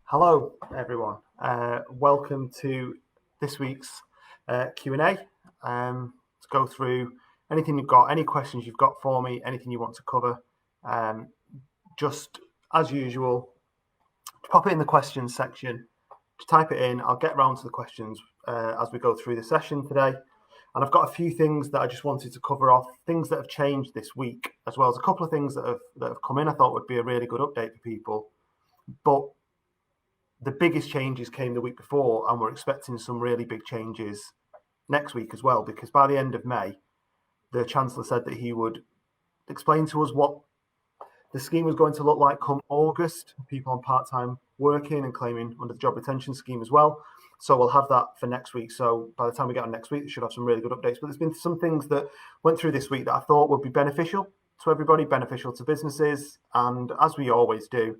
Hello, everyone. Welcome to this week's Q&A. To go through anything you've got, any questions you've got for me, anything you want to cover. Just as usual, pop it in the questions section. Just type it in. I'll get round to the questions as we go through the session today. And I've got a few things that I just wanted to cover off, things that have changed this week, as well as a couple of things that have come in I thought would be a really good update for people. But the biggest changes came the week before, and we're expecting some really big changes next week as well, because by the end of May, the Chancellor said that he would explain to us what the scheme was going to look like come August, people on part-time working and claiming under the job retention scheme as well. So we'll have that for next week. So by the time we get on next week, we should have some really good updates. But there's been some things that went through this week that I thought would be beneficial to everybody, beneficial to businesses. And as we always do,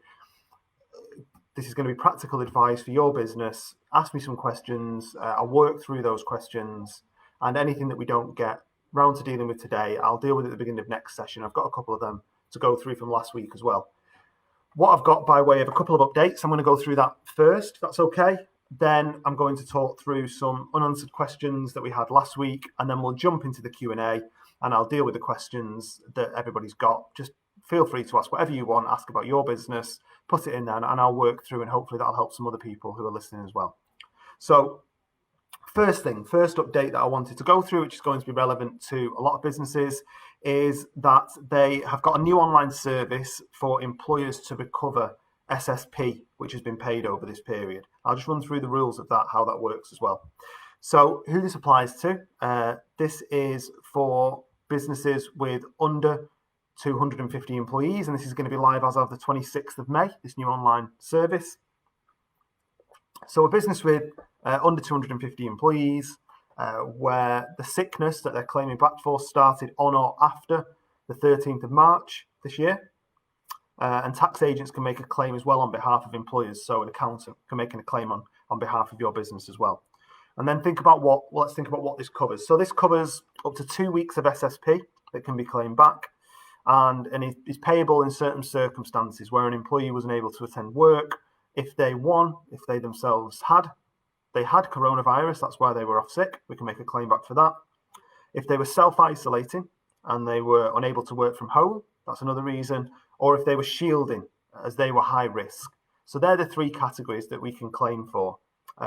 this is going to be practical advice for your business. Ask me some questions. I'll work through those questions, and anything that we don't get round to dealing with today, I'll deal with at the beginning of next session. I've got a couple of them to go through from last week as well. What I've got by way of a couple of updates, I'm going to go through that first, if that's okay. Then I'm going to talk through some unanswered questions that we had last week, and then we'll jump into the Q&A, and I'll deal with the questions that everybody's got. Just feel free to ask whatever you want, ask about your business, put it in there, and I'll work through, and hopefully that'll help some other people who are listening as well. So first update that I wanted to go through, which is going to be relevant to a lot of businesses, is that they have got a new online service for employers to recover SSP, which has been paid over this period. I'll just run through the rules of that, how that works as well. So who this applies to, this is for businesses with under 250 employees, and this is going to be live as of the 26th of May, this new online service. So a business with under 250 employees, where the sickness that they're claiming back for started on or after the 13th of March this year. And tax agents can make a claim as well on behalf of employers. So an accountant can make a claim on behalf of your business as well. And then let's think about what this covers. So this covers up to 2 weeks of SSP that can be claimed back. And is payable in certain circumstances where an employee was unable to attend work. If they themselves had coronavirus, that's why they were off sick, we can make a claim back for that. If they were self-isolating and they were unable to work from home, that's another reason. Or if they were shielding as they were high risk. So they're the three categories that we can claim for.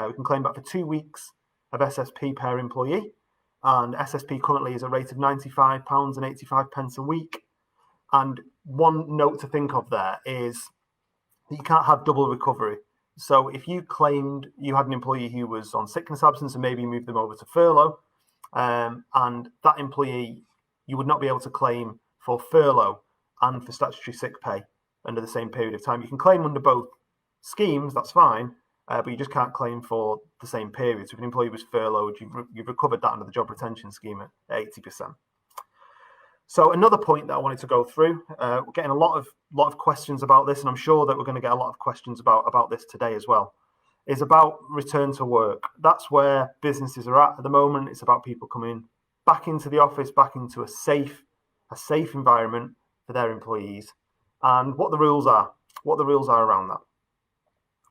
We can claim back for 2 weeks of SSP per employee. And SSP currently is a rate of £95.85 a week. And one note to think of there is that you can't have double recovery. So if you claimed you had an employee who was on sickness absence and maybe moved them over to furlough, and that employee, you would not be able to claim for furlough and for statutory sick pay under the same period of time. You can claim under both schemes, that's fine, but you just can't claim for the same period. So if an employee was furloughed, you've recovered that under the job retention scheme at 80%. So another point that I wanted to go through, we're getting a lot of questions about this, and I'm sure that we're going to get a lot of questions about this today as well, is about return to work. That's where businesses are at the moment. It's about people coming back into the office, back into a safe environment for their employees, and what the rules are around that.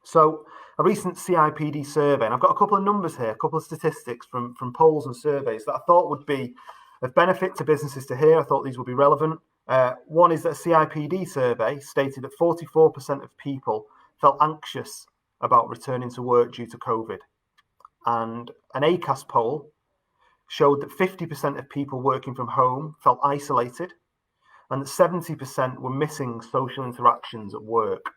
So a recent CIPD survey, and I've got a couple of numbers here, a couple of statistics from polls and surveys that I thought would be of benefit to businesses to hear. I thought these would be relevant. One is that a CIPD survey stated that 44% of people felt anxious about returning to work due to COVID. And an ACAS poll showed that 50% of people working from home felt isolated, and that 70% were missing social interactions at work.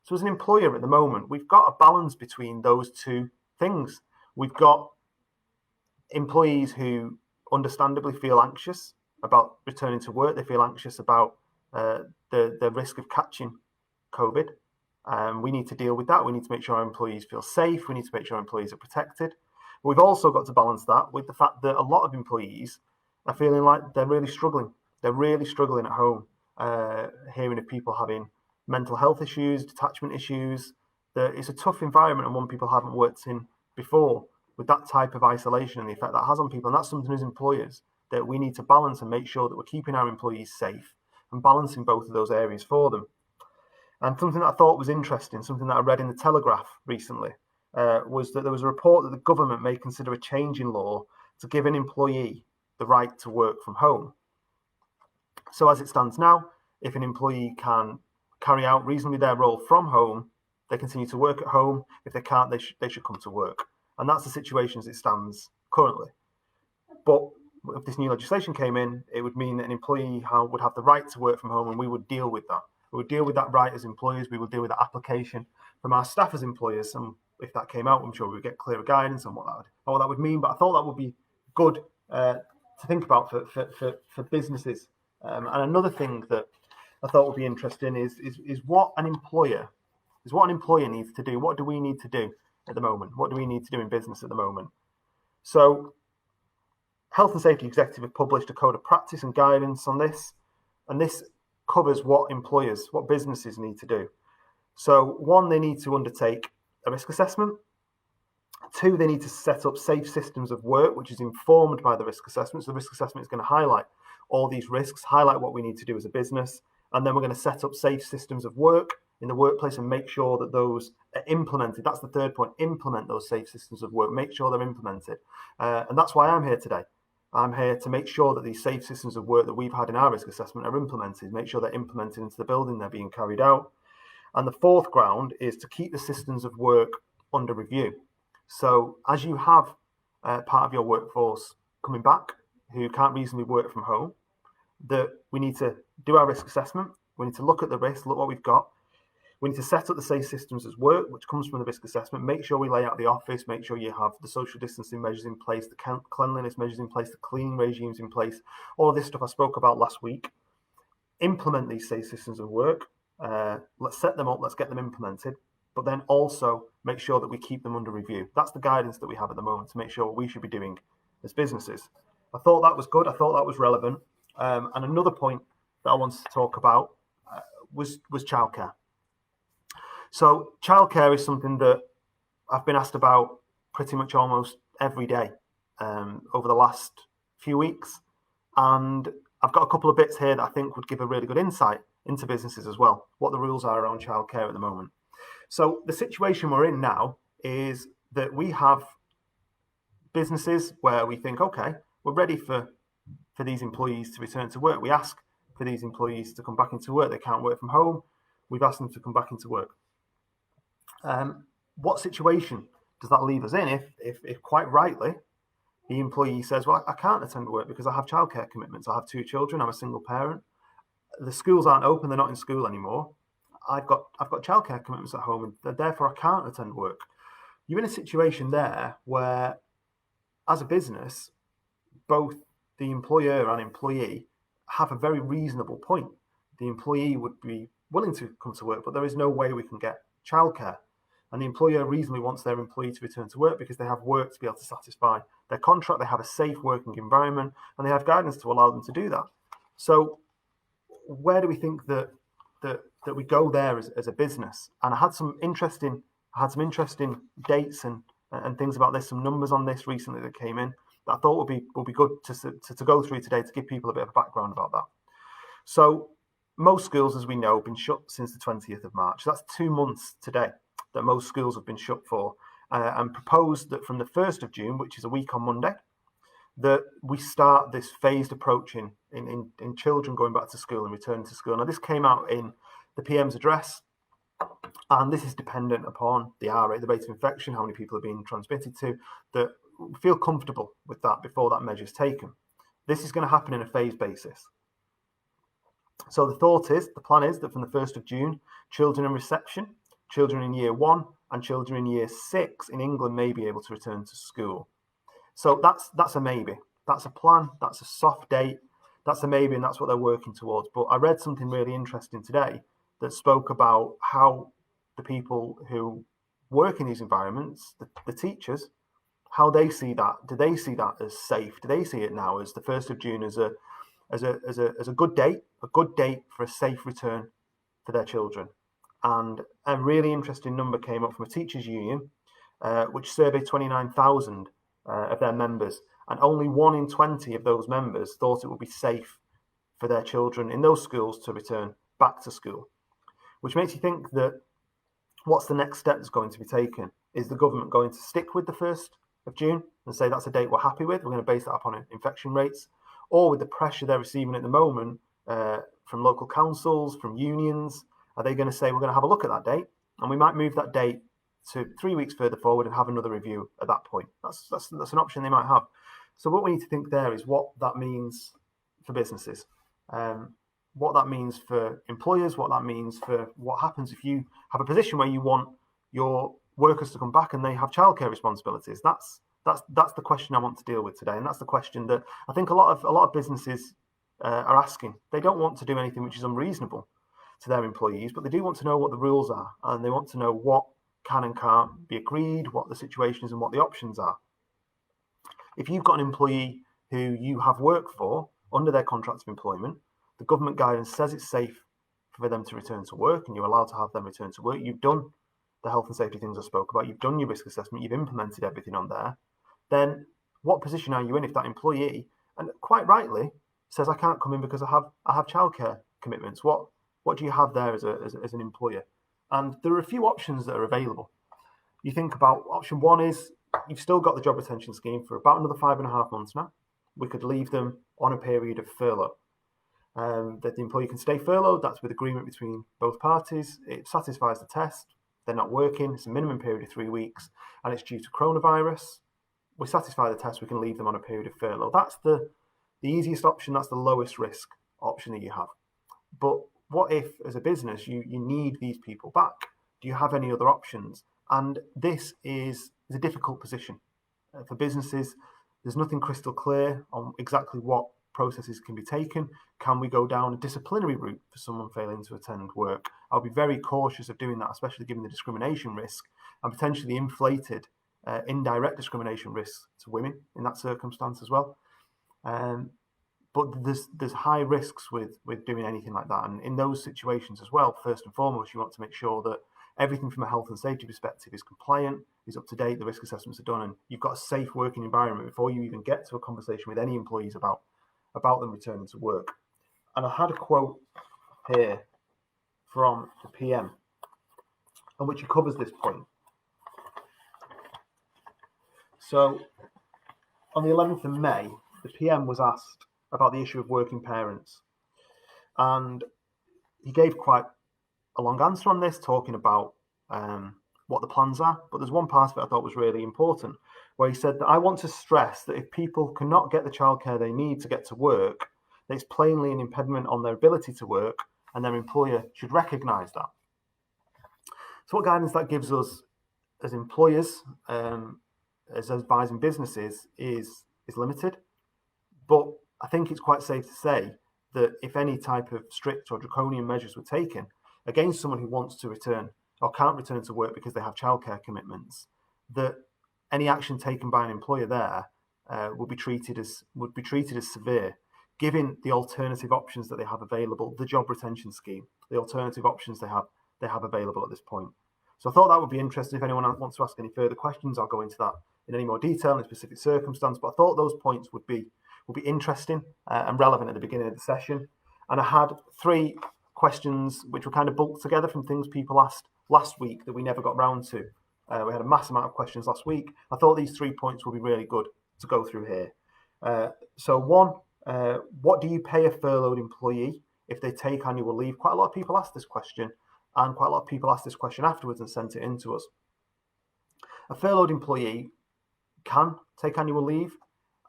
So as an employer at the moment, we've got a balance between those two things. We've got employees who understandably feel anxious about returning to work. They feel anxious about the risk of catching COVID. We need to deal with that. We need to make sure our employees feel safe. We need to make sure our employees are protected. But we've also got to balance that with the fact that a lot of employees are feeling like they're really struggling. They're really struggling at home, hearing of people having mental health issues, detachment issues. It's a tough environment and one people haven't worked in before, with that type of isolation and the effect that has on people. And that's something as employers that we need to balance and make sure that we're keeping our employees safe and balancing both of those areas for them. And something that I thought was interesting, something that I read in the Telegraph recently, was that there was a report that the government may consider a change in law to give an employee the right to work from home. So as it stands now, if an employee can carry out reasonably their role from home, they continue to work at home. If they can't, they should come to work. And that's the situation as it stands currently. But if this new legislation came in, it would mean that an employee would have the right to work from home, and we would deal with that. We would deal with that right as employers. We would deal with that application from our staff as employers. And if that came out, I'm sure we would get clearer guidance on what that would mean. But I thought that would be good to think about for businesses. And another thing that I thought would be interesting is what an employer needs to do. What do we need to do at the moment? What do we need to do in business at the moment? So Health and Safety Executive have published a code of practice and guidance on this, and this covers what businesses need to do. So 1, they need to undertake a risk assessment. 2, they need to set up safe systems of work, which is informed by the risk assessment. So the risk assessment is going to highlight all these risks, highlight what we need to do as a business, and then we're going to set up safe systems of work in the workplace and make sure that those are implemented. That's the third point: implement those safe systems of work, make sure they're implemented. And that's why I'm here today. I'm here to make sure that these safe systems of work that we've had in our risk assessment are implemented, make sure they're implemented into the building they're being carried out. And the fourth ground is to keep the systems of work under review. So as you have part of your workforce coming back who can't reasonably work from home, that we need to do our risk assessment. We need to look at the risk, look what we've got. We need to set up the safe systems as work, which comes from the risk assessment. Make sure we lay out the office, make sure you have the social distancing measures in place, the cleanliness measures in place, the cleaning regimes in place, all of this stuff I spoke about last week. Implement these safe systems of work. Let's set them up, let's get them implemented, but then also make sure that we keep them under review. That's the guidance that we have at the moment to make sure what we should be doing as businesses. I thought that was good. I thought that was relevant. And another point that I wanted to talk about was childcare. So childcare is something that I've been asked about pretty much almost every day over the last few weeks. And I've got a couple of bits here that I think would give a really good insight into businesses as well, what the rules are around childcare at the moment. So the situation we're in now is that we have businesses where we think, okay, we're ready for these employees to return to work. We ask for these employees to come back into work. They can't work from home. We've asked them to come back into work. What situation does that leave us in if quite rightly the employee says, well, I can't attend work because I have childcare commitments. I have 2 children. I'm a single parent. The schools aren't open. They're not in school anymore. I've got childcare commitments at home, and therefore I can't attend work. You're in a situation there where, as a business, both the employer and employee have a very reasonable point. The employee would be willing to come to work, but there is no way we can get childcare. And the employer reasonably wants their employee to return to work because they have work to be able to satisfy their contract. They have a safe working environment, and they have guidance to allow them to do that. So where do we think that we go there as a business? And I had some interesting dates and things about this, some numbers on this recently that came in that I thought would be good to go through today to give people a bit of a background about that. So most schools, as we know, have been shut since the 20th of March. That's 2 months today that most schools have been shut for, and proposed that from the 1st of June, which is a week on Monday, that we start this phased approach in children going back to school and returning to school. Now, this came out in the PM's address, and this is dependent upon the R rate, the rate of infection, how many people are being transmitted to, that we feel comfortable with that before that measure is taken. This is going to happen in a phased basis. So the plan is that from the 1st of June, children in reception, children in year 1 and children in year 6 in England may be able to return to school. So that's a maybe. That's a plan. That's a soft date. That's a maybe, and that's what they're working towards. But I read something really interesting today that spoke about how the people who work in these environments, the teachers, how they see that. Do they see that as safe? Do they see it now as the 1st of June as a good date for a safe return for their children? And a really interesting number came up from a teachers' union, which surveyed 29,000 of their members, and only 1 in 20 of those members thought it would be safe for their children in those schools to return back to school, which makes you think that what's the next step that's going to be taken? Is the government going to stick with the 1st of June and say that's a date we're happy with? We're going to base that upon infection rates, or with the pressure they're receiving at the moment from local councils, from unions, are they going to say we're going to have a look at that date and we might move that date to 3 weeks further forward and have another review at that point? That's an option they might have. So what we need to think there is what that means for businesses, what that means for employers, what that means for what happens if you have a position where you want your workers to come back and they have childcare responsibilities. That's the question I want to deal with today, and that's the question that I think a lot of businesses are asking. They don't want to do anything which is unreasonable to their employees, but they do want to know what the rules are, and they want to know what can and can't be agreed, what the situation is, and what the options are. If you've got an employee who you have worked for under their contract of employment, the government guidance says it's safe for them to return to work, and you're allowed to have them return to work. You've done the health and safety things I spoke about. You've done your risk assessment. You've implemented everything on there. Then what position are you in if that employee, and quite rightly, says I can't come in because I have childcare commitments? What do you have there as an employer? And there are a few options that are available. You think about option one is you've still got the job retention scheme for about another 5.5 months now. We could leave them on a period of furlough. That the employee can stay furloughed. That's with agreement between both parties. It satisfies the test. They're not working. It's a minimum period of 3 weeks, and it's due to coronavirus. We satisfy the test. We can leave them on a period of furlough. That's the easiest option. That's the lowest risk option that you have. But what if, as a business, you need these people back? Do you have any other options? And this is a difficult position for businesses. There's nothing crystal clear on exactly what processes can be taken. Can we go down a disciplinary route for someone failing to attend work? I'll be very cautious of doing that, especially given the discrimination risk and potentially inflated indirect discrimination risks to women in that circumstance as well. But there's high risks with doing anything like that. And in those situations as well, first and foremost, you want to make sure that everything from a health and safety perspective is compliant, is up to date, the risk assessments are done, and you've got a safe working environment before you even get to a conversation with any employees about them returning to work. And I had a quote here from the PM, and which covers this point. So on the 11th of May, the PM was asked about the issue of working parents, and he gave quite a long answer on this, talking about what the plans are. But there's one part of it I thought was really important, where he said that I want to stress that if people cannot get the childcare they need to get to work, that it's plainly an impediment on their ability to work, and their employer should recognise that. So what guidance that gives us as employers, as advising businesses, is limited. But I think it's quite safe to say that if any type of strict or draconian measures were taken against someone who wants to return or can't return to work because they have childcare commitments, that any action taken by an employer there would be treated as severe, given the alternative options that they have available, the job retention scheme, the alternative options they have available at this point. So I thought that would be interesting. If anyone wants to ask any further questions, I'll go into that in any more detail in a specific circumstance. But I thought those points would be interesting and relevant at the beginning of the session. And I had 3 questions which were kind of bulked together from things people asked last week that we never got round to. We had a mass amount of questions last week. I thought these 3 points would be really good to go through here. So one, what do you pay a furloughed employee if they take annual leave? Quite a lot of people asked this question, and quite a lot of people asked this question afterwards and sent it in to us. A furloughed employee can take annual leave,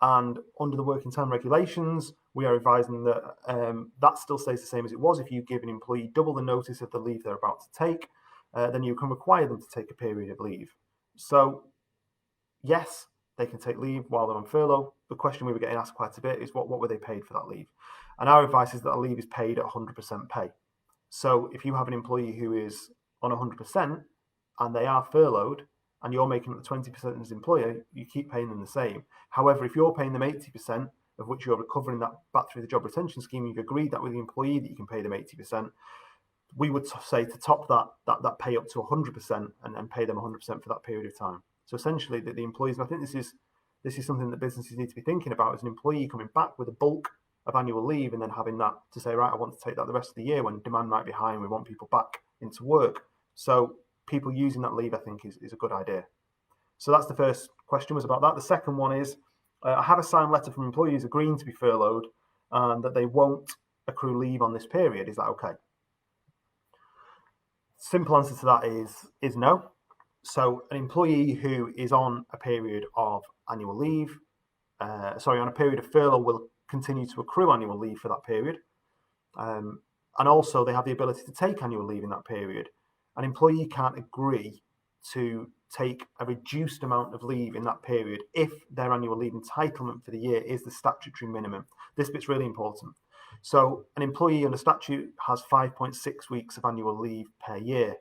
and under the working time regulations, we are advising that that still stays the same as it was. If you give an employee double the notice of the leave they're about to take, then you can require them to take a period of leave. So yes, they can take leave while they're on furlough. The question we were getting asked quite a bit is what were they paid for that leave? And our advice is that a leave is paid at 100% pay. So if you have an employee who is on 100% and they are furloughed, and you're making up the 20% as employer, you keep paying them the same. However, if you're paying them 80%, of which you're recovering that back through the job retention scheme, you've agreed that with the employee that you can pay them 80%, we would say to top that pay up to 100% and pay them 100% for that period of time. So essentially, the employees, and I think this is something that businesses need to be thinking about, as an employee coming back with a bulk of annual leave and then having that to say, right, I want to take that the rest of the year when demand might be high and we want people back into work. So people using that leave, I think, is a good idea. So that's the first question, was about that. The second one is, I have a signed letter from employees agreeing to be furloughed and that they won't accrue leave on this period. Is that okay? Simple answer to that is no. So an employee who is on a period of annual leave, on a period of furlough, will continue to accrue annual leave for that period. And also they have the ability to take annual leave in that period. An employee can't agree to take a reduced amount of leave in that period if their annual leave entitlement for the year is the statutory minimum. This bit's really important. So an employee under statute has 5.6 weeks of annual leave per year.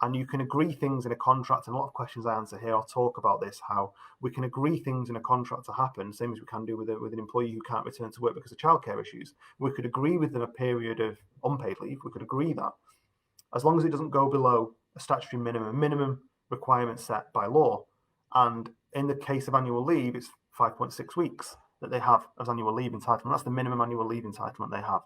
And you can agree things in a contract, and a lot of questions I answer here, I'll talk about this, how we can agree things in a contract to happen, same as we can do with an employee who can't return to work because of childcare issues. We could agree with them a period of unpaid leave, we could agree that, as long as it doesn't go below a statutory minimum requirement set by law. And in the case of annual leave, it's 5.6 weeks that they have as annual leave entitlement. That's the minimum annual leave entitlement they have.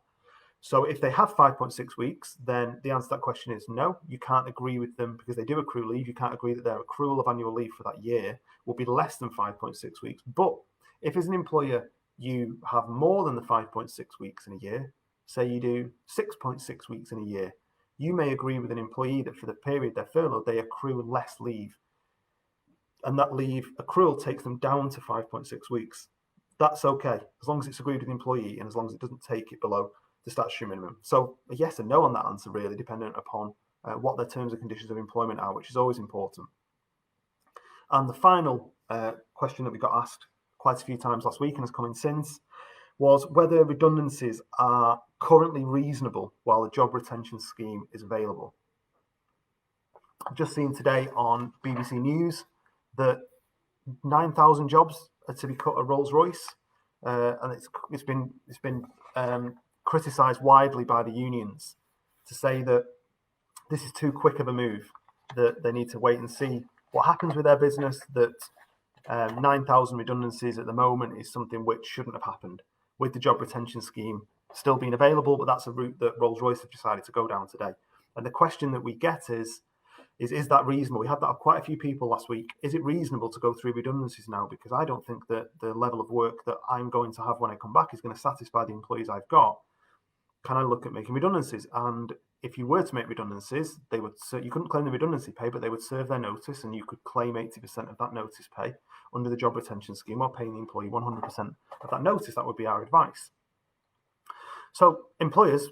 So if they have 5.6 weeks, then the answer to that question is no. You can't agree with them because they do accrue leave. You can't agree that their accrual of annual leave for that year will be less than 5.6 weeks. But if as an employer you have more than the 5.6 weeks in a year, say you do 6.6 weeks in a year, you may agree with an employee that for the period they're furloughed, they accrue less leave. And that leave accrual takes them down to 5.6 weeks. That's okay, as long as it's agreed with the employee and as long as it doesn't take it below the statutory minimum. So a yes and no on that answer, really, dependent upon what their terms and conditions of employment are, which is always important. And the final question that we got asked quite a few times last week and has come in since was whether redundancies are currently reasonable while the job retention scheme is available. I've just seen today on BBC News that 9,000 jobs are to be cut at Rolls-Royce, and it's been criticised widely by the unions to say that this is too quick of a move, that they need to wait and see what happens with their business, that 9,000 redundancies at the moment is something which shouldn't have happened, with the job retention scheme still being available, but that's a route that Rolls-Royce have decided to go down today. And the question that we get is that reasonable? We had that of quite a few people last week. Is it reasonable to go through redundancies now? Because I don't think that the level of work that I'm going to have when I come back is going to satisfy the employees I've got. Can I look at making redundancies? And if you were to make redundancies, you couldn't claim the redundancy pay, but they would serve their notice and you could claim 80% of that notice pay under the job retention scheme, while paying the employee 100% of that notice. That would be our advice. So employers,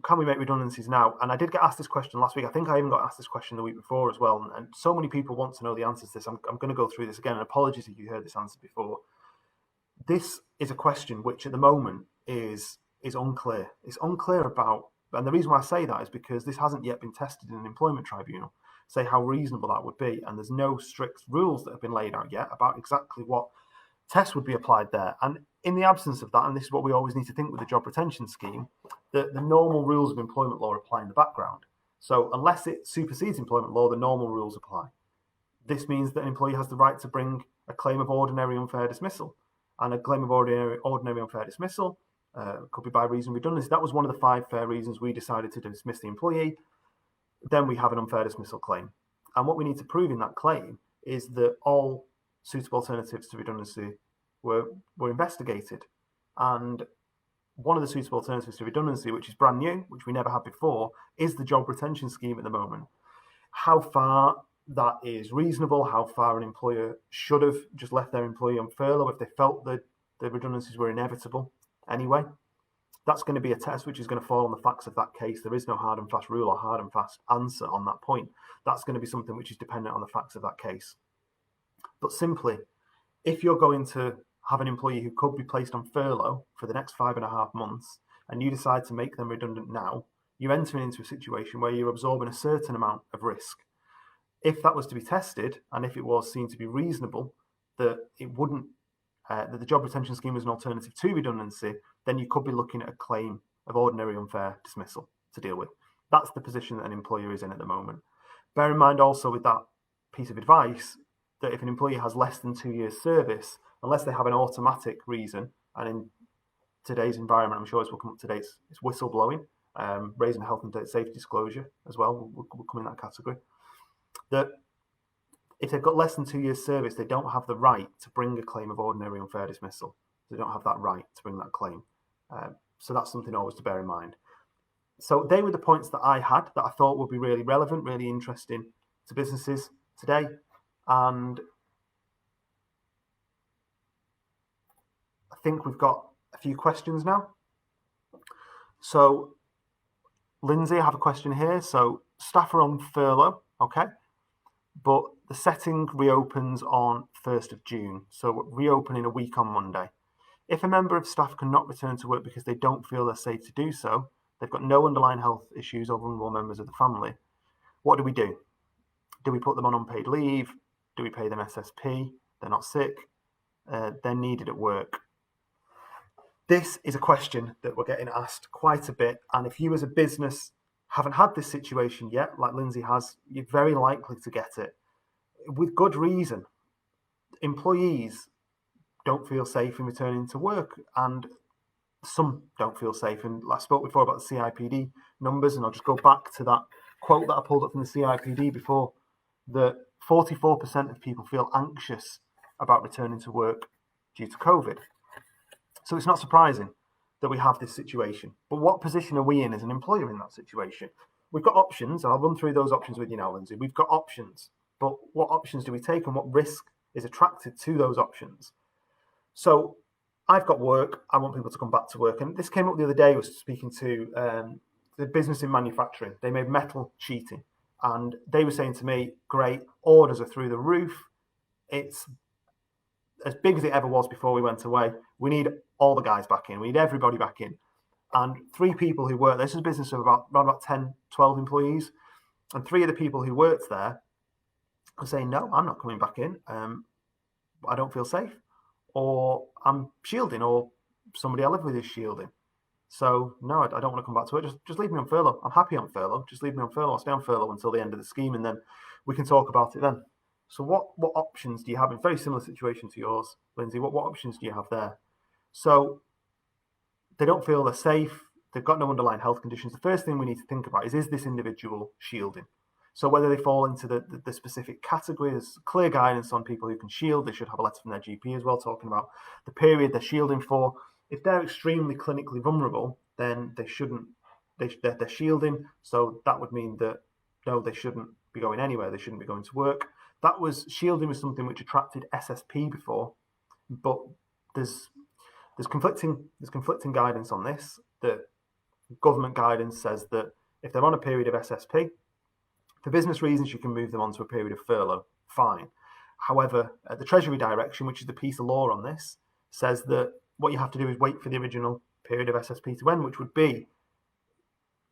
can we make redundancies now? And I did get asked this question last week. I think I even got asked this question the week before as well. And so many people want to know the answers to this. I'm going to go through this again. And apologies if you heard this answer before. This is a question which at the moment is unclear. It's unclear about, and the reason why I say that is because this hasn't yet been tested in an employment tribunal, say how reasonable that would be. And there's no strict rules that have been laid out yet about exactly what tests would be applied there. And in the absence of that, and this is what we always need to think with the job retention scheme, the normal rules of employment law apply in the background. So unless it supersedes employment law, the normal rules apply. This means that an employee has the right to bring a claim of ordinary unfair dismissal. And a claim of ordinary unfair dismissal could be by reason of redundancy. That was one of the 5 fair reasons we decided to dismiss the employee. Then we have an unfair dismissal claim. And what we need to prove in that claim is that all suitable alternatives to redundancy were investigated. And one of the suitable alternatives to redundancy, which is brand new, which we never had before, is the job retention scheme at the moment. How far that is reasonable, how far an employer should have just left their employee on furlough if they felt that the redundancies were inevitable anyway, that's going to be a test which is going to fall on the facts of that case. There is no hard and fast rule or hard and fast answer on that point. That's going to be something which is dependent on the facts of that case. But simply, if you're going to have an employee who could be placed on furlough for the next 5.5 months, and you decide to make them redundant now, you're entering into a situation where you're absorbing a certain amount of risk. If that was to be tested, and if it was seen to be reasonable that it wouldn't, that the job retention scheme was an alternative to redundancy, then you could be looking at a claim of ordinary unfair dismissal to deal with. That's the position that an employer is in at the moment. Bear in mind also with that piece of advice that if an employee has less than 2 years service, unless they have an automatic reason, and in today's environment, I'm sure this will come up today, it's whistleblowing, raising health and safety disclosure as well will come in that category, that if they've got less than 2 years service, they don't have the right to bring a claim of ordinary unfair dismissal. They don't have that right to bring that claim. So that's something always to bear in mind. So they were the points that I had that I thought would be really relevant, really interesting to businesses today. And I think we've got a few questions now. So Lindsay, I have a question here. So staff are on furlough, okay, but the setting reopens on 1st of June. So we're reopening a week on Monday. If a member of staff cannot return to work because they don't feel they're safe to do so, they've got no underlying health issues or vulnerable members of the family, what do we do? Do we put them on unpaid leave? Do we pay them SSP? They're not sick. They're needed at work. This is a question that we're getting asked quite a bit. And if you as a business haven't had this situation yet, like Lindsay has, you're very likely to get it. With good reason. Employees don't feel safe in returning to work, and some don't feel safe. And I spoke before about the CIPD numbers, and I'll just go back to that quote that I pulled up from the CIPD before, that 44% of people feel anxious about returning to work due to COVID. So it's not surprising that we have this situation. But what position are we in as an employer in that situation? We've got options, and I'll run through those options with you now, Lindsay. We've got options, but what options do we take, and what risk is attracted to those options? So I've got work. I want people to come back to work. And this came up the other day. I was speaking to the business in manufacturing. They made metal sheeting. And they were saying to me, great, orders are through the roof. It's as big as it ever was before we went away. We need all the guys back in. We need everybody back in. And 3 people who work, this is a business of around about 10, 12 employees. And 3 of the people who worked there are saying, no, I'm not coming back in. I don't feel safe. Or I'm shielding, or somebody I live with is shielding. So no, I don't want to come back to it. Just leave me on furlough. I'm happy on furlough. Just leave me on furlough. I'll stay on furlough until the end of the scheme, and then we can talk about it then. So what options do you have in a very similar situation to yours, Lindsay? What options do you have there? So they don't feel they're safe. They've got no underlying health conditions. The first thing we need to think about is this individual shielding? So whether they fall into the specific category, there's clear guidance on people who can shield. They should have a letter from their GP as well, talking about the period they're shielding for. If they're extremely clinically vulnerable, then they shouldn't. They're shielding. So that would mean that no, they shouldn't be going anywhere. They shouldn't be going to work. Shielding was something which attracted SSP before, but there's conflicting guidance on this. The government guidance says that if they're on a period of SSP, for business reasons, you can move them onto a period of furlough. Fine. However, the Treasury direction, which is the piece of law on this, says that what you have to do is wait for the original period of SSP to end, which would be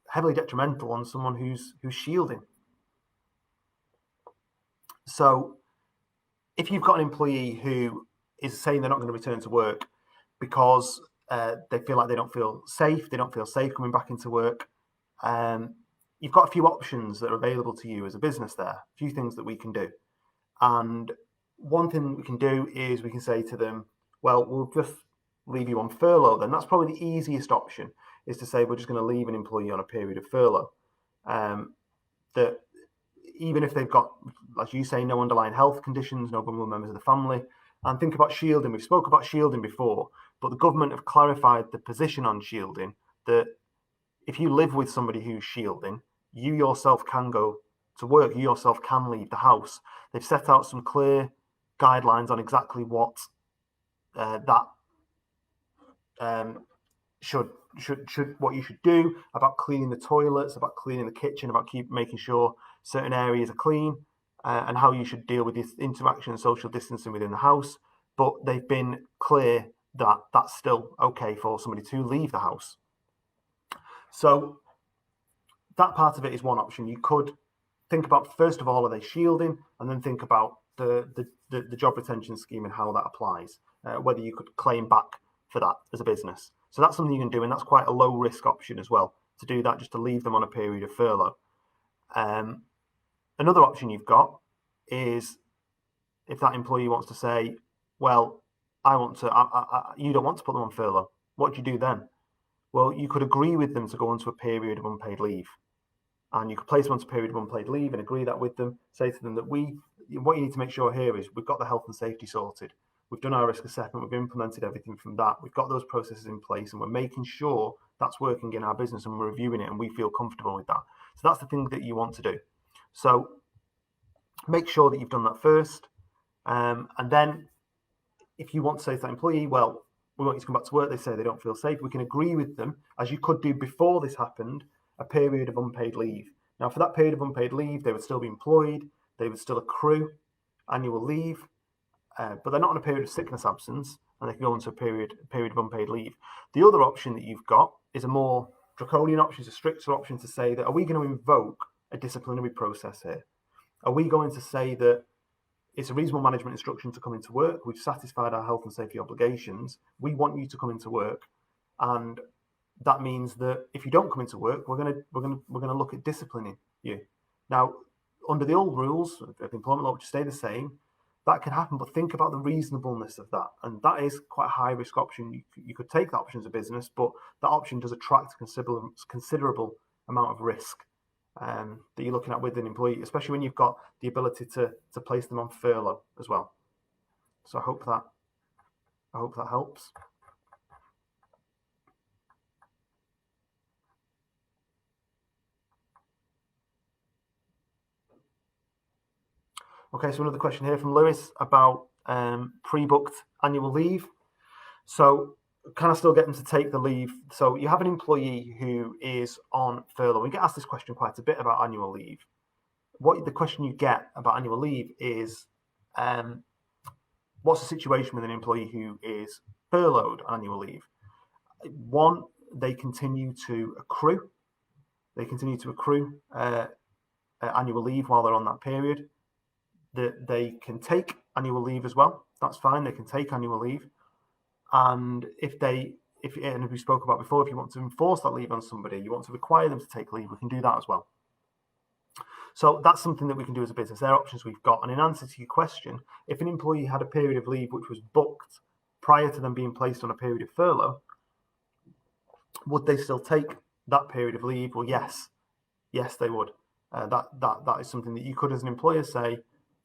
heavily detrimental on someone who's shielding. So if you've got an employee who is saying they're not going to return to work because they feel like they don't feel safe coming back into work, you've got a few options that are available to you as a business there, a few things that we can do. And one thing we can do is we can say to them, well, we'll just leave you on furlough then. That's probably the easiest option, is to say we're just going to leave an employee on a period of furlough. That even if they've got, as you say, no underlying health conditions, no vulnerable members of the family, and think about shielding. We've spoke about shielding before, but the government have clarified the position on shielding, that if you live with somebody who's shielding, you yourself can go to work, you yourself can leave the house. They've set out some clear guidelines on exactly what what you should do, about cleaning the toilets, about cleaning the kitchen, about making sure certain areas are clean, and how you should deal with this interaction and social distancing within the house. But they've been clear that that's still okay for somebody to leave the house. So that part of it is one option. You could think about, first of all, are they shielding, and then think about the job retention scheme and how that applies, whether you could claim back for that as a business. So that's something you can do, and that's quite a low risk option as well, to do that, just to leave them on a period of furlough. Another option you've got is if that employee wants to say, well, you don't want to put them on furlough. What do you do then? Well, you could agree with them to go onto a period of unpaid leave. And you could place them onto a period of unpaid leave and agree that with them, say to them that what you need to make sure here is we've got the health and safety sorted. We've done our risk assessment, we've implemented everything from that. We've got those processes in place and we're making sure that's working in our business and we're reviewing it and we feel comfortable with that. So that's the thing that you want to do. So make sure that you've done that first. And then if you want to say to that employee, well, we want you to come back to work, they say they don't feel safe, we can agree with them, as you could do before this happened, a period of unpaid leave. Now, for that period of unpaid leave, they would still be employed, they would still accrue annual leave, but they're not on a period of sickness absence, and they can go into a period of unpaid leave. The other option that you've got is a more draconian option, is a stricter option to say that, are we going to invoke a disciplinary process here? Are we going to say that it's a reasonable management instruction to come into work, we've satisfied our health and safety obligations, we want you to come into work, and that means that if you don't come into work, we're going to look at disciplining you. Now, under the old rules of employment law, which stay the same, that can happen, but think about the reasonableness of that, and that is quite a high risk option. You could take that option as a business, but that option does attract a considerable amount of risk that you're looking at with an employee, especially when you've got the ability to place them on furlough as well. So I hope that helps. Okay, so another question here from Lewis about pre-booked annual leave. So can I still get them to take the leave? So you have an employee who is on furlough. We get asked this question quite a bit about annual leave. The question you get about annual leave is, what's the situation with an employee who is furloughed on annual leave? One, they continue to accrue. Annual leave while they're on that period. That they can take annual leave as well. That's fine. They can take annual leave. And and we spoke about before, if you want to enforce that leave on somebody, you want to require them to take leave, we can do that as well. So that's something that we can do as a business. There are options we've got. And in answer to your question, if an employee had a period of leave which was booked prior to them being placed on a period of furlough, would they still take that period of leave? Well, yes, they would. That is something that you could, as an employer, say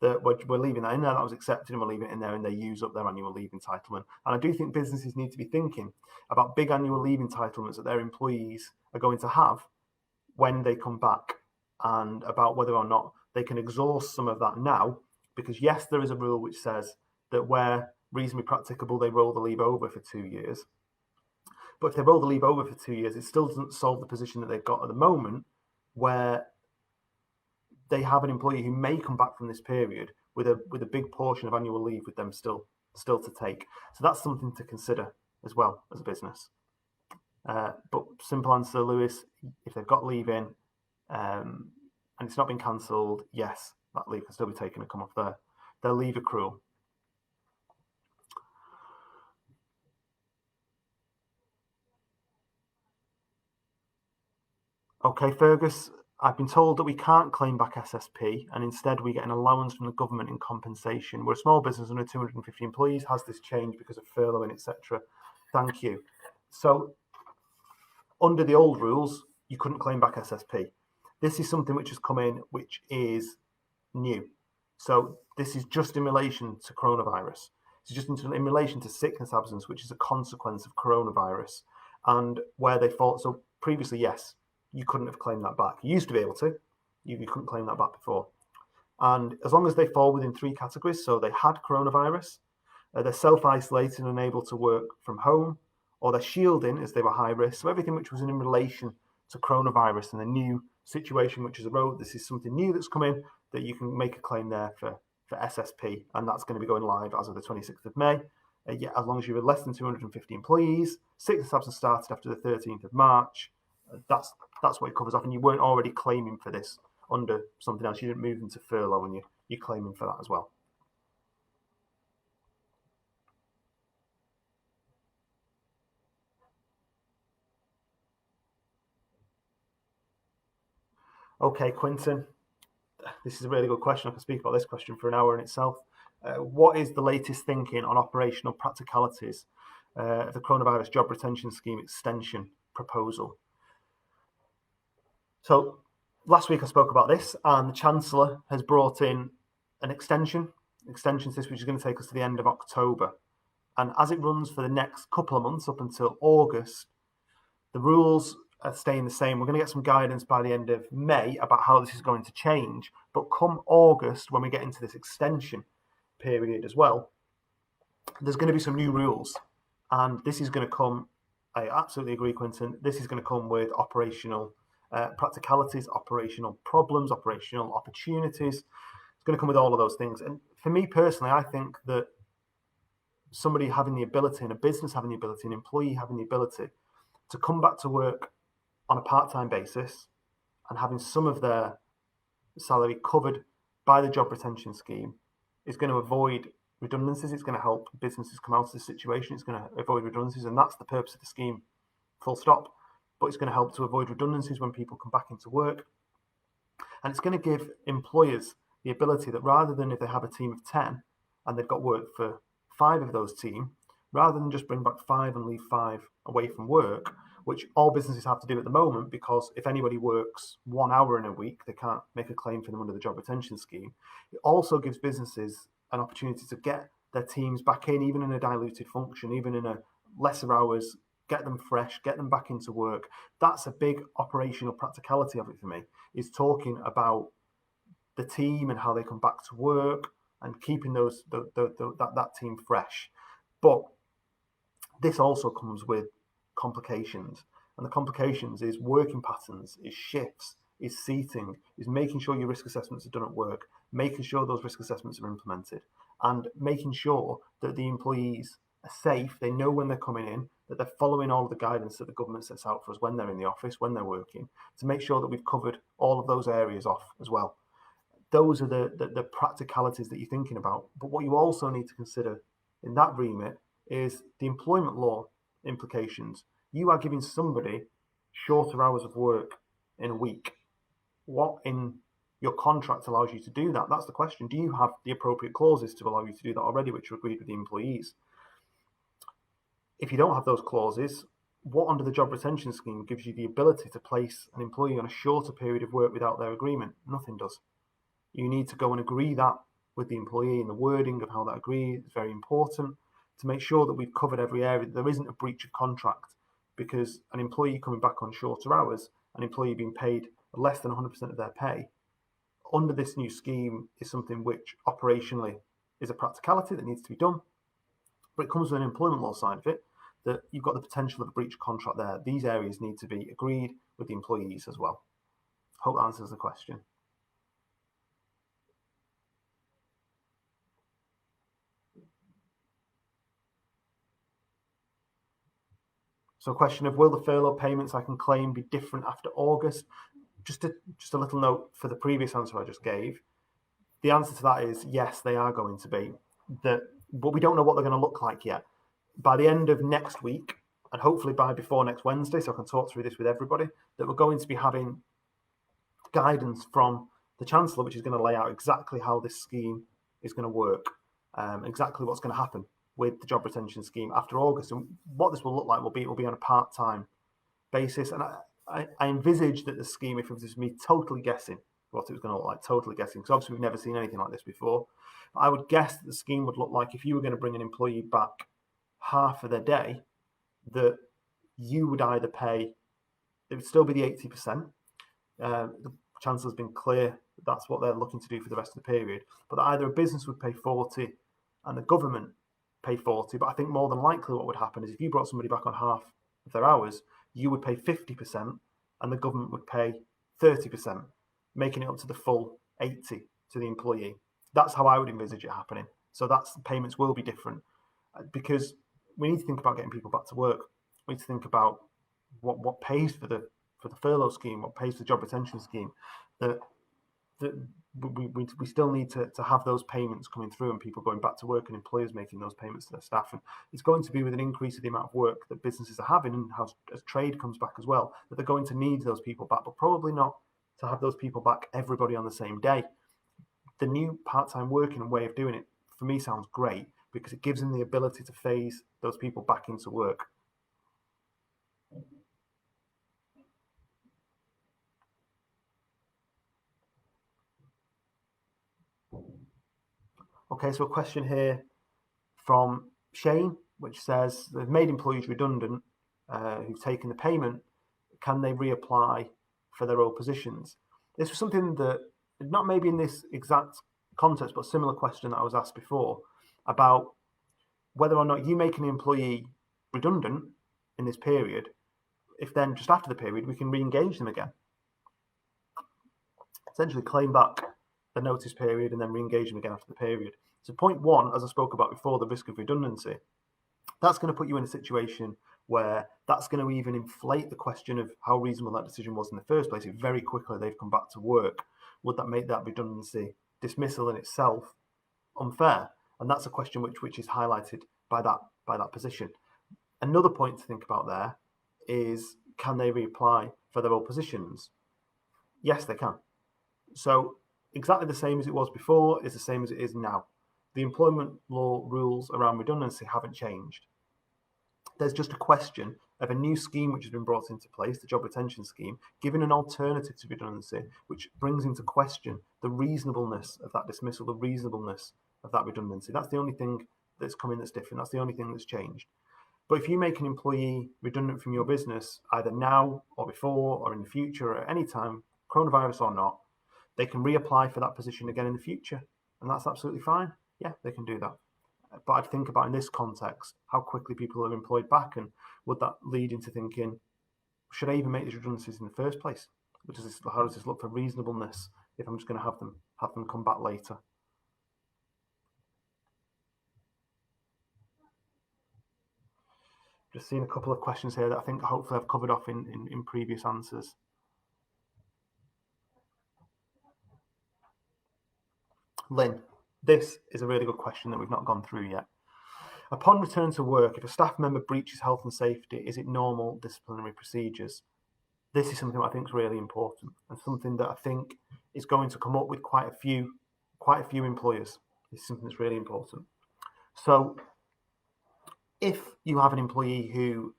that we're leaving that in there, that was accepted, and we're leaving it in there, and they use up their annual leave entitlement. And I do think businesses need to be thinking about big annual leave entitlements that their employees are going to have when they come back, and about whether or not they can exhaust some of that now, because yes, there is a rule which says that where reasonably practicable, they roll the leave over for 2 years. But if they roll the leave over for 2 years, it still doesn't solve the position that they've got at the moment, where they have an employee who may come back from this period with a big portion of annual leave with them still to take. So that's something to consider as well as a business. But simple answer, Lewis, if they've got leave in and it's not been cancelled, yes, that leave can still be taken and come off their leave accrual. Okay, Fergus, I've been told that we can't claim back SSP and instead we get an allowance from the government in compensation. We're a small business under 250 employees. Has this changed because of furloughing, etc.? Thank you. So under the old rules, you couldn't claim back SSP. This is something which has come in, which is new. So this is just in relation to coronavirus. It's just in relation to sickness absence, which is a consequence of coronavirus. And where they thought, so previously, yes, you couldn't have claimed that back. You used to be able to. You couldn't claim that back before. And as long as they fall within 3 categories, so they had coronavirus, they're self-isolated and unable to work from home, or they're shielding as they were high risk. So everything which was in relation to coronavirus and the new situation which has arose, this is something new that's come in, that you can make a claim there for SSP, and that's going to be going live as of the 26th of May. As long as you were less than 250 employees, sickness absence started after the 13th of March, that's what it covers off, and you weren't already claiming for this under something else. You didn't move into furlough and you're claiming for that as well. Okay, Quinton, this is a really good question. I can speak about this question for an hour in itself. What is the latest thinking on operational practicalities of the coronavirus job retention scheme extension proposal. So last week I spoke about this, and the Chancellor has brought in an extension to this, which is going to take us to the end of October. And as it runs for the next couple of months up until August, the rules are staying the same. We're going to get some guidance by the end of May about how this is going to change. But come August, when we get into this extension period as well, there's going to be some new rules. And this is going to come, I absolutely agree, Quinton, this is going to come with operational practicalities, operational problems, operational opportunities. It's going to come with all of those things. And for me personally, I think that somebody having the ability, and a business having the ability, an employee having the ability to come back to work on a part-time basis and having some of their salary covered by the job retention scheme is going to avoid redundancies. It's going to help businesses come out of this situation. It's going to avoid redundancies, and that's the purpose of the scheme, full stop. But it's going to help to avoid redundancies when people come back into work. And it's going to give employers the ability that rather than if they have a team of 10 and they've got work for 5 of those team, rather than just bring back 5 and leave 5 away from work, which all businesses have to do at the moment, because if anybody works 1 hour in a week, they can't make a claim for them under the job retention scheme. It also gives businesses an opportunity to get their teams back in, even in a diluted function, even in a lesser hours, get them fresh, get them back into work. That's a big operational practicality of it for me, is talking about the team and how they come back to work and keeping that team fresh. But this also comes with complications, and the complications is working patterns, is shifts, is seating, is making sure your risk assessments are done at work, making sure those risk assessments are implemented, and making sure that the employees are safe, they know when they're coming in, that they're following all of the guidance that the government sets out for us when they're in the office, when they're working, to make sure that we've covered all of those areas off as well. Those are the practicalities that you're thinking about. But what you also need to consider in that remit is the employment law implications. You are giving somebody shorter hours of work in a week. What in your contract allows you to do that? That's the question. Do you have the appropriate clauses to allow you to do that already, which are agreed with the employees? If you don't have those clauses, what under the job retention scheme gives you the ability to place an employee on a shorter period of work without their agreement? Nothing does. You need to go and agree that with the employee, and the wording of how that agree is very important to make sure that we've covered every area, that there isn't a breach of contract, because an employee coming back on shorter hours, an employee being paid less than 100% of their pay under this new scheme is something which operationally is a practicality that needs to be done, but it comes with an employment law side of it, that you've got the potential of a breach of contract there. These areas need to be agreed with the employees as well. Hope that answers the question. So, question of, will the furlough payments I can claim be different after August? Just a little note for the previous answer I just gave. The answer to that is yes, they are going to be. But we don't know what they're going to look like yet. By the end of next week, and hopefully by before next Wednesday, so I can talk through this with everybody, that we're going to be having guidance from the Chancellor, which is going to lay out exactly how this scheme is going to work, exactly what's going to happen with the job retention scheme after August. And what this will look like it will be on a part-time basis. And I envisage that the scheme, if it was me totally guessing what it was going to look like, totally guessing, because obviously we've never seen anything like this before, I would guess that the scheme would look like, if you were going to bring an employee back half of their day, that you would either pay, it would still be the 80%. The Chancellor's been clear that that's what they're looking to do for the rest of the period, but that either a business would pay 40 and the government pay 40. But I think more than likely what would happen is if you brought somebody back on half of their hours, you would pay 50% and the government would pay 30%, making it up to the full 80 to the employee. That's how I would envisage it happening. So that's, payments will be different, because we need to think about getting people back to work. We need to think about what pays for the furlough scheme, what pays for the job retention scheme. That we still need to have those payments coming through and people going back to work and employers making those payments to their staff. And it's going to be with an increase of the amount of work that businesses are having, and as trade comes back as well, that they're going to need those people back, but probably not to have those people back everybody on the same day. The new part-time working and way of doing it, for me, sounds great, because it gives them the ability to phase those people back into work. Okay, so a question here from Shane, which says they've made employees redundant who've taken the payment. Can they reapply for their old positions? This was something that, not maybe in this exact context, but a similar question that I was asked before about whether or not you make an employee redundant in this period, if then just after the period we can re-engage them again. Essentially claim back the notice period and then re-engage them again after the period. So point one, as I spoke about before, the risk of redundancy, that's going to put you in a situation where that's going to even inflate the question of how reasonable that decision was in the first place. If very quickly they've come back to work, would that make that redundancy dismissal in itself unfair? And that's a question which is highlighted by that position. Another point to think about there is, can they reapply for their old positions? Yes, they can. So exactly the same as it was before is the same as it is now. The employment law rules around redundancy haven't changed. There's just a question of a new scheme which has been brought into place, the job retention scheme, giving an alternative to redundancy, which brings into question the reasonableness of that dismissal, the reasonableness of that redundancy. That's the only thing that's come in that's different. That's the only thing that's changed. But if you make an employee redundant from your business, either now or before or in the future or at any time, coronavirus or not, they can reapply for that position again in the future. And that's absolutely fine. Yeah, they can do that. But I'd think about in this context, how quickly people are employed back, and would that lead into thinking, should I even make these redundancies in the first place? How does this look for reasonableness if I'm just going to have them come back later? Just seeing a couple of questions here that I think hopefully I've covered off in previous answers. Lynn, this is a really good question that we've not gone through yet. Upon return to work, if a staff member breaches health and safety, is it normal disciplinary procedures? This is something I think is really important, and something that I think is going to come up with quite a few employers. This is something that's really important. So if you have an employee who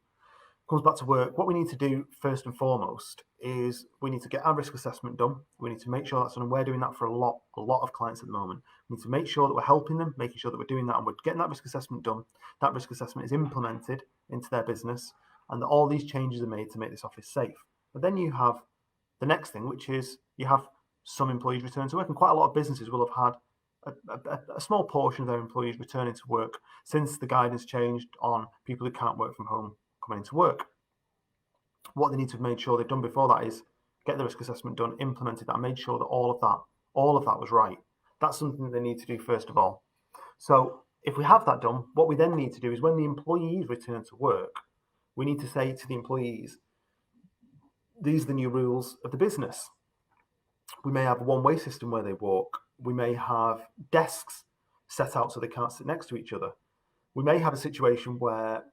comes back to work, what we need to do first and foremost is we need to get our risk assessment done. We need to make sure that's done, and we're doing that for a lot of clients at the moment. We need to make sure that we're helping them, making sure that we're doing that, and we're getting that risk assessment done. That risk assessment is implemented into their business, and that all these changes are made to make this office safe. But then you have the next thing, which is you have some employees return to work, and quite a lot of businesses will have had a small portion of their employees returning to work since the guidance changed on people who can't work from home coming into work. What they need to have made sure they've done before that is get the risk assessment done, implemented that, made sure that all of that was right. That's something that they need to do first of all. So if we have that done, what we then need to do is when the employees return to work, we need to say to the employees, these are the new rules of the business. We may have a one-way system where they walk. We may have desks set out so they can't sit next to each other. We may have a situation where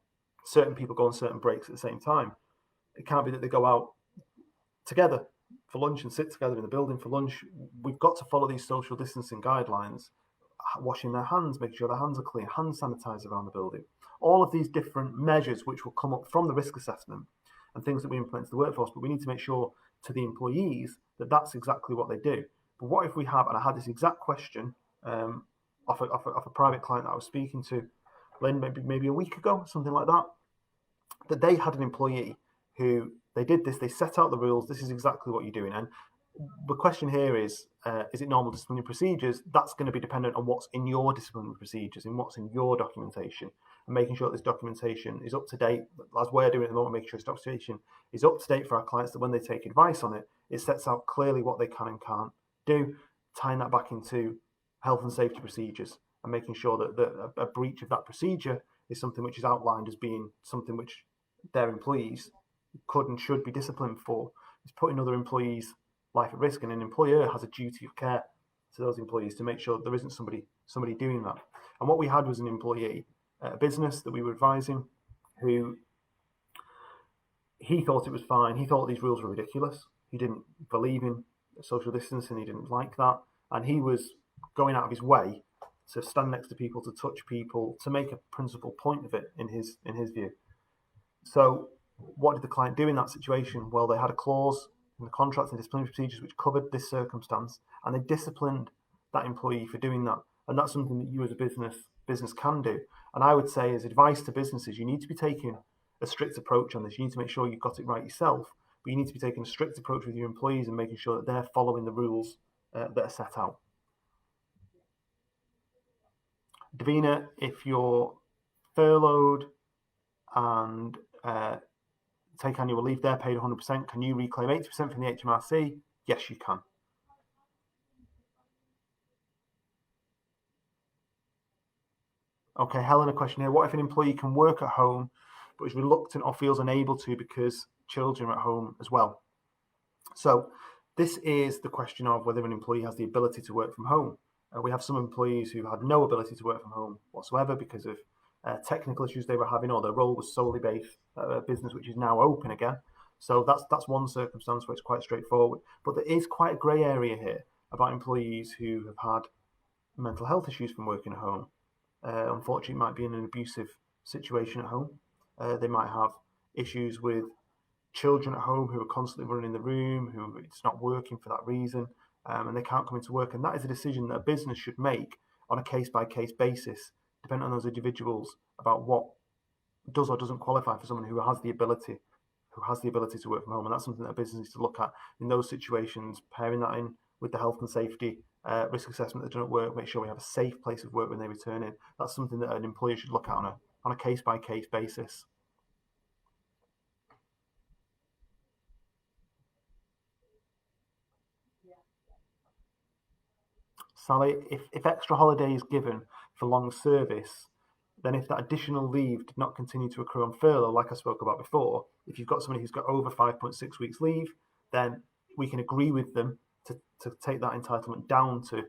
certain people go on certain breaks at the same time. It can't be that they go out together for lunch and sit together in the building for lunch. We've got to follow these social distancing guidelines, washing their hands, making sure their hands are clean, hand sanitizer around the building. All of these different measures which will come up from the risk assessment and things that we implement to the workforce, but we need to make sure to the employees that that's exactly what they do. But what if we have, and I had this exact question off a private client that I was speaking to, Lynn, maybe a week ago, something like that, that they had an employee who they did this, they set out the rules, this is exactly what you're doing. And the question here is it normal disciplinary procedures? That's going to be dependent on what's in your disciplinary procedures and what's in your documentation, and making sure that this documentation is up to date, as we're doing at the moment, making sure this documentation is up to date for our clients, that when they take advice on it, it sets out clearly what they can and can't do, tying that back into health and safety procedures and making sure that a breach of that procedure is something which is outlined as being something which their employees could and should be disciplined for. It's putting other employees' life at risk, and an employer has a duty of care to those employees to make sure that there isn't somebody doing that. And what we had was an employee at a business that we were advising who he thought it was fine. He thought these rules were ridiculous. He didn't believe in social distancing. He didn't like that. And he was going out of his way to stand next to people, to touch people, to make a principal point of it in his view. So what did the client do in that situation? Well, they had a clause in the contracts and disciplinary procedures which covered this circumstance, and they disciplined that employee for doing that. and that's something that you as a business can do. And I would say, as advice to businesses, you need to be taking a strict approach on this. You need to make sure you've got it right yourself, but you need to be taking a strict approach with your employees and making sure that they're following the rules that are set out. Davina, if you're furloughed and take annual leave, they're paid 100%. Can you reclaim 80% from the HMRC? Yes, you can. Okay, Helen, a question here. What if an employee can work at home but is reluctant or feels unable to because children are at home as well? So this is the question of whether an employee has the ability to work from home. We have some employees who had no ability to work from home whatsoever because of technical issues they were having, or their role was solely based at a business which is now open again. So that's one circumstance where it's quite straightforward. But there is quite a grey area here about employees who have had mental health issues from working at home. Unfortunately, might be in an abusive situation at home. They might have issues with children at home who are constantly running in the room, who it's not working for that reason, and they can't come into work. And that is a decision that a business should make on a case-by-case basis, depending on those individuals, about what does or doesn't qualify for someone who has the ability to work from home. And that's something that a business needs to look at in those situations, pairing that in with the health and safety risk assessment that doesn't work, make sure we have a safe place of work when they return in. That's something that an employer should look at on a case-by-case basis. Sally, if extra holiday is given for long service, then if that additional leave did not continue to accrue on furlough, like I spoke about before, if you've got somebody who's got over 5.6 weeks leave, then we can agree with them to take that entitlement down to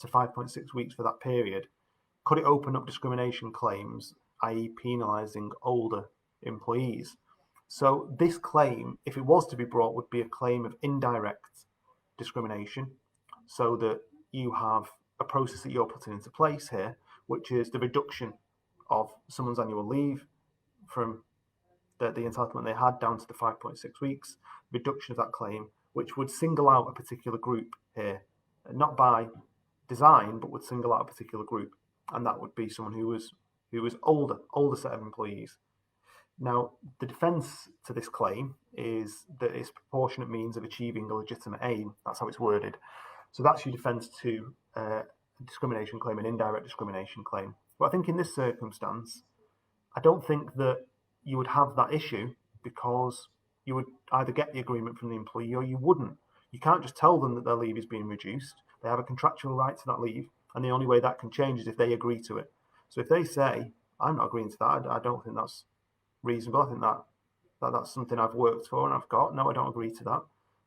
5.6 weeks for that period. Could it open up discrimination claims, i.e. penalising older employees? So this claim, if it was to be brought, would be a claim of indirect discrimination, so that you have a process that you're putting into place here, which is the reduction of someone's annual leave from the entitlement they had down to the 5.6 weeks, reduction of that claim, which would single out a particular group here, not by design, but would single out a particular group, and that would be someone who was older set of employees. Now, the defence to this claim is that it's proportionate means of achieving a legitimate aim. That's how it's worded. So that's your defence to a discrimination claim, an indirect discrimination claim. But I think in this circumstance, I don't think that you would have that issue, because you would either get the agreement from the employee or you wouldn't. You can't just tell them that their leave is being reduced. They have a contractual right to that leave, and the only way that can change is if they agree to it. So if they say, I'm not agreeing to that, I don't think that's reasonable, I think that's something I've worked for and I've got, no, I don't agree to that,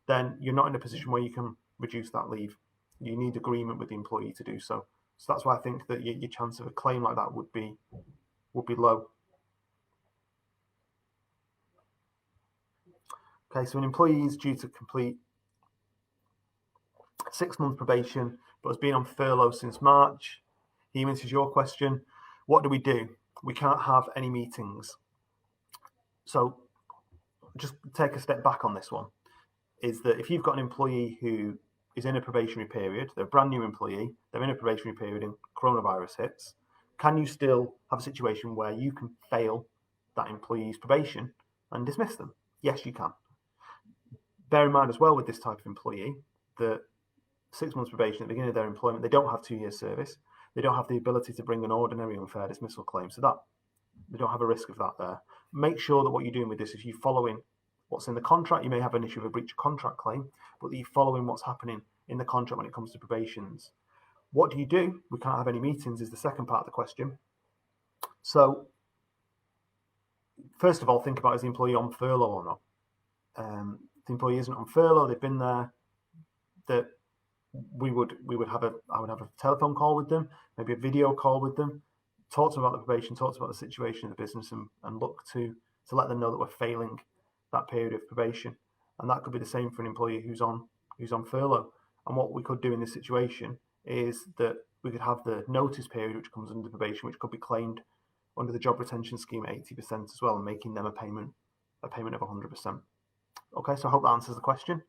then you're not in a position where you can reduce that leave. You need agreement with the employee to do so. So that's why I think that your chance of a claim like that would be low. Okay, so an employee is due to complete 6-month probation, but has been on furlough since March. He answers your question. What do? We can't have any meetings. So just take a step back on this one, is that if you've got an employee who is in a probationary period, they're a brand new employee, they're in a probationary period and coronavirus hits, can you still have a situation where you can fail that employee's probation and dismiss them? Yes, you can. Bear in mind as well with this type of employee that 6 months probation at the beginning of their employment, they don't have 2 years service, they don't have the ability to bring an ordinary unfair dismissal claim, so that they don't have a risk of that there. Make sure that what you're doing with this is you're following what's in the contract. You may have an issue of a breach of contract claim, but you're following what's happening in the contract when it comes to probations. What do? We can't have any meetings is the second part of the question. So first of all, think about, is the employee on furlough or not? If the employee isn't on furlough, they've been there, that I would have a telephone call with them, maybe a video call with them, talk to them about the probation, talk to them about the situation in the business, and look to let them know that we're failing that period of probation. And that could be the same for an employee who's on furlough. And what we could do in this situation is that we could have the notice period, which comes under probation, which could be claimed under the job retention scheme at 80% as well, and making them a payment of 100%. Okay, so I hope that answers the question.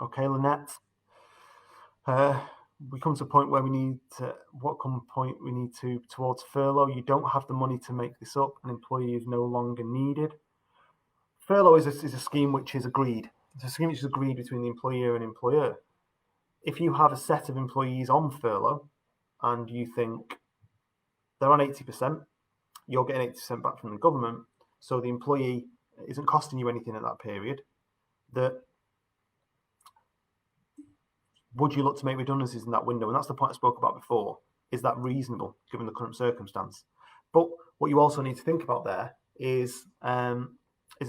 Okay, Lynette. We come to a point where we need to towards furlough. You don't have the money to make this up. An employee is no longer needed. Furlough is a scheme which is agreed. It's a scheme which is agreed between the employer and employer. If you have a set of employees on furlough and you think they're on 80%, you're getting 80% back from the government, so the employee isn't costing you anything at that period, would you look to make redundancies in that window? And that's the point I spoke about before. Is that reasonable given the current circumstance? But what you also need to think about there is a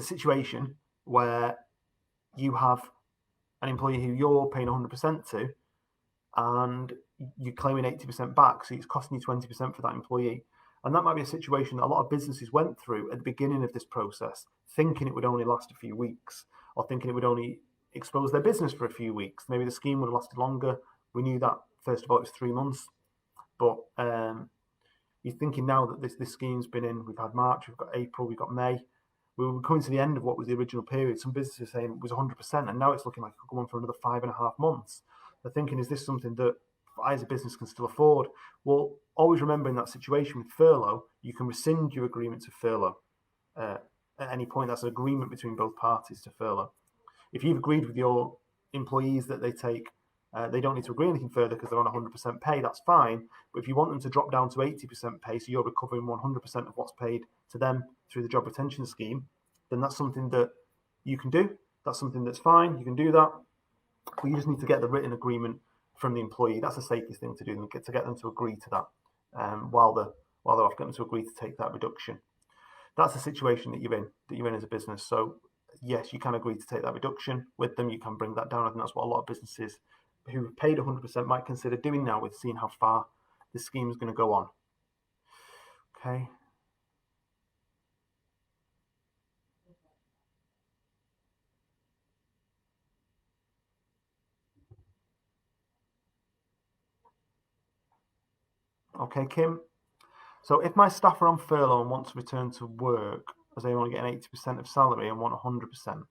situation where you have an employee who you're paying 100% to, and you're claiming 80% back, so it's costing you 20% for that employee. And that might be a situation that a lot of businesses went through at the beginning of this process, thinking it would only last a few weeks, or thinking it would only expose their business for a few weeks. Maybe the scheme would have lasted longer. We knew that, first of all, it was 3 months. But you're thinking now that this scheme's been in, we've had March, we've got April, we've got May. We were coming to the end of what was the original period. Some businesses are saying it was 100%, and now it's looking like it could go on for another 5.5 months. They're thinking, is this something that I as a business can still afford? Well, always remember in that situation with furlough, you can rescind your agreement to furlough at any point. That's an agreement between both parties to furlough. If you've agreed with your employees that they don't need to agree anything further because they're on 100% pay, that's fine. But if you want them to drop down to 80% pay, so you're recovering 100% of what's paid to them through the job retention scheme, then that's something that you can do. That's something that's fine. You can do that. But you just need to get the written agreement from the employee. That's the safest thing to do, to get them to agree to that while they're off, get them to agree to take that reduction. That's the situation that you're in as a business. So yes, you can agree to take that reduction with them. You can bring that down. I think that's what a lot of businesses who have paid 100% might consider doing now, with seeing how far the scheme is going to go on. Okay. Okay, Kim. So if my staff are on furlough and want to return to work, as they only get 80% of salary and want 100%.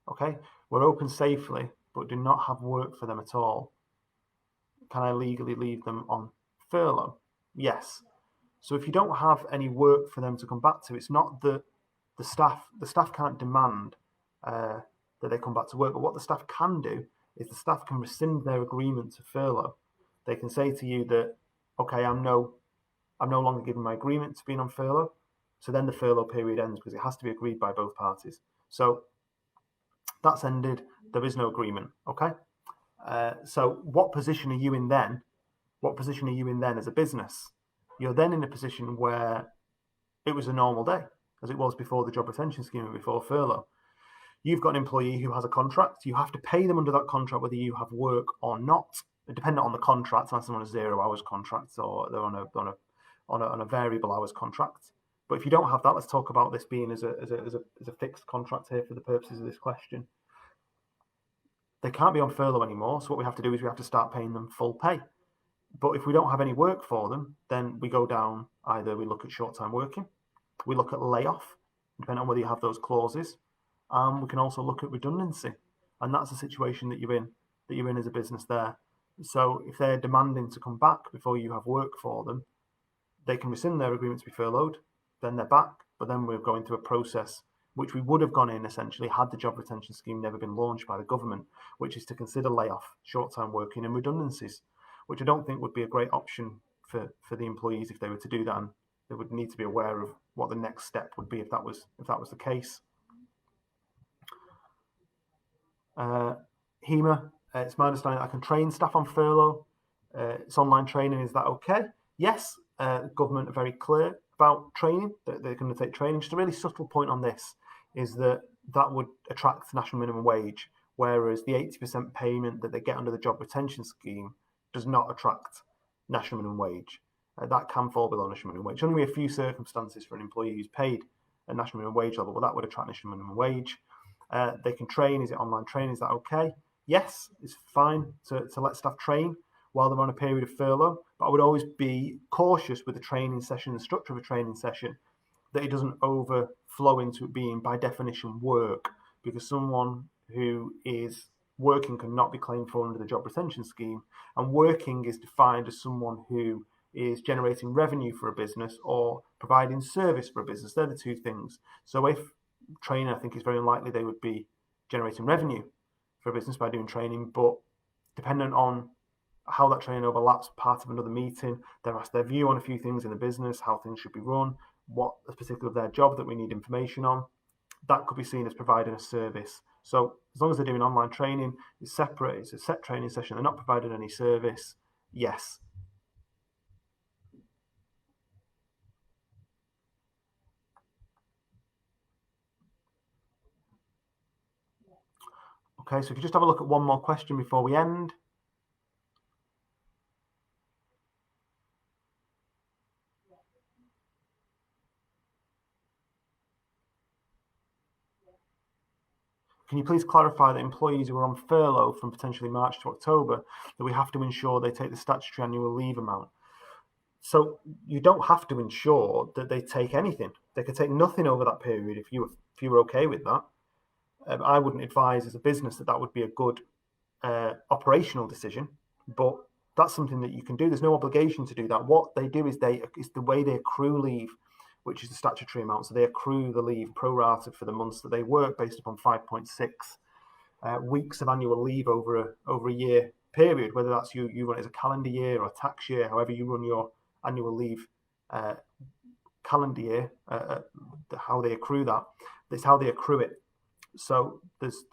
Okay, we're open safely, but do not have work for them at all. Can I legally leave them on furlough? Yes. So if you don't have any work for them to come back to, it's not that the staff can't demand that they come back to work, but what the staff can do is the staff can rescind their agreement to furlough. They can say to you that, okay, I'm no longer giving my agreement to being on furlough. So then the furlough period ends because it has to be agreed by both parties. So that's ended. There is no agreement. Okay. So what position are you in then? What position are you in then as a business? You're then in a position where it was a normal day, as it was before the job retention scheme and before furlough. You've got an employee who has a contract. You have to pay them under that contract whether you have work or not, dependent on the contract, unless they're on a 0 hours contract or they're on a variable hours contract. But if you don't have that, let's talk about this being as a fixed contract here for the purposes of this question. They can't be on furlough anymore. So what we have to do is we have to start paying them full pay. But if we don't have any work for them, then we go down, either we look at short-time working, we look at layoff, depending on whether you have those clauses, and we can also look at redundancy. And that's the situation that you're in as a business there. So if they're demanding to come back before you have work for them, they can rescind their agreement to be furloughed, then they're back, but then we're going through a process which we would have gone in essentially had the job retention scheme never been launched by the government, which is to consider layoff, short-time working and redundancies, which I don't think would be a great option for the employees if they were to do that. And they would need to be aware of what the next step would be if that was the case. Hema, it's my understanding that I can train staff on furlough. It's online training. Is that okay? Yes. The government are very clear about training, that they're going to take training. Just a really subtle point on this is that would attract national minimum wage, whereas the 80% payment that they get under the job retention scheme does not attract national minimum wage. That can fall below national minimum wage. Only a few circumstances for an employee who's paid at national minimum wage level, but that would attract national minimum wage. They can train. Is it online training? Is that okay? Yes, it's fine to let staff train while they're on a period of furlough, but I would always be cautious with the training session, the structure of a training session, that it doesn't overflow into it being by definition work, because someone who is working cannot be claimed for under the job retention scheme. And working is defined as someone who is generating revenue for a business or providing service for a business. They're the two things. So if training, I think it's very unlikely they would be generating revenue for a business by doing training, but dependent on how that training overlaps part of another meeting, they're asked their view on a few things in the business, how things should be run, what is particular of their job that we need information on. That could be seen as providing a service. So as long as they're doing online training, it's separate, it's a set training session, they're not providing any service, yes. Okay, so if you just have a look at one more question before we end. Can you please clarify that employees who are on furlough from potentially March to October, that we have to ensure they take the statutory annual leave amount? So you don't have to ensure that they take anything. They could take nothing over that period if you were okay with that. I wouldn't advise as a business that would be a good operational decision, but that's something that you can do. There's no obligation to do that. What they do is it's the way they accrue leave, which is the statutory amount. So they accrue the leave prorated for the months that they work based upon 5.6 weeks of annual leave over a year period, whether that's you run it as a calendar year or a tax year, however you run your annual leave calendar year, how they accrue that. That's how they accrue it. So there's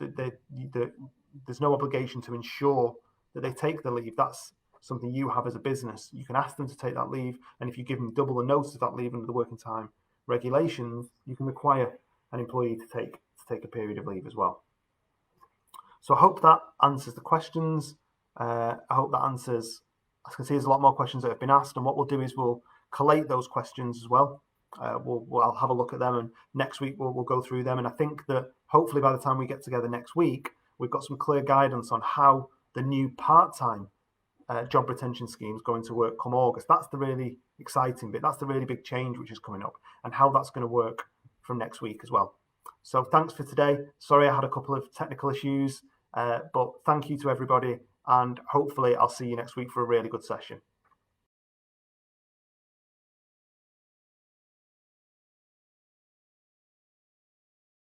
no obligation to ensure that they take the leave. That's something you have as a business. You can ask them to take that leave, and if you give them double the notice of that leave under the working time regulations, you can require an employee to take a period of leave as well. So I hope that answers the questions. I hope that answers. As you can see, there's a lot more questions that have been asked, and what we'll do is we'll collate those questions as well. I'll have a look at them, and next week we'll go through them. And I think that hopefully by the time we get together next week, we've got some clear guidance on how the new part-time job retention scheme is going to work come August. That's the really exciting bit. That's the really big change which is coming up, and how that's going to work from next week as well. So thanks for today. Sorry I had a couple of technical issues, but thank you to everybody, and hopefully I'll see you next week for a really good session.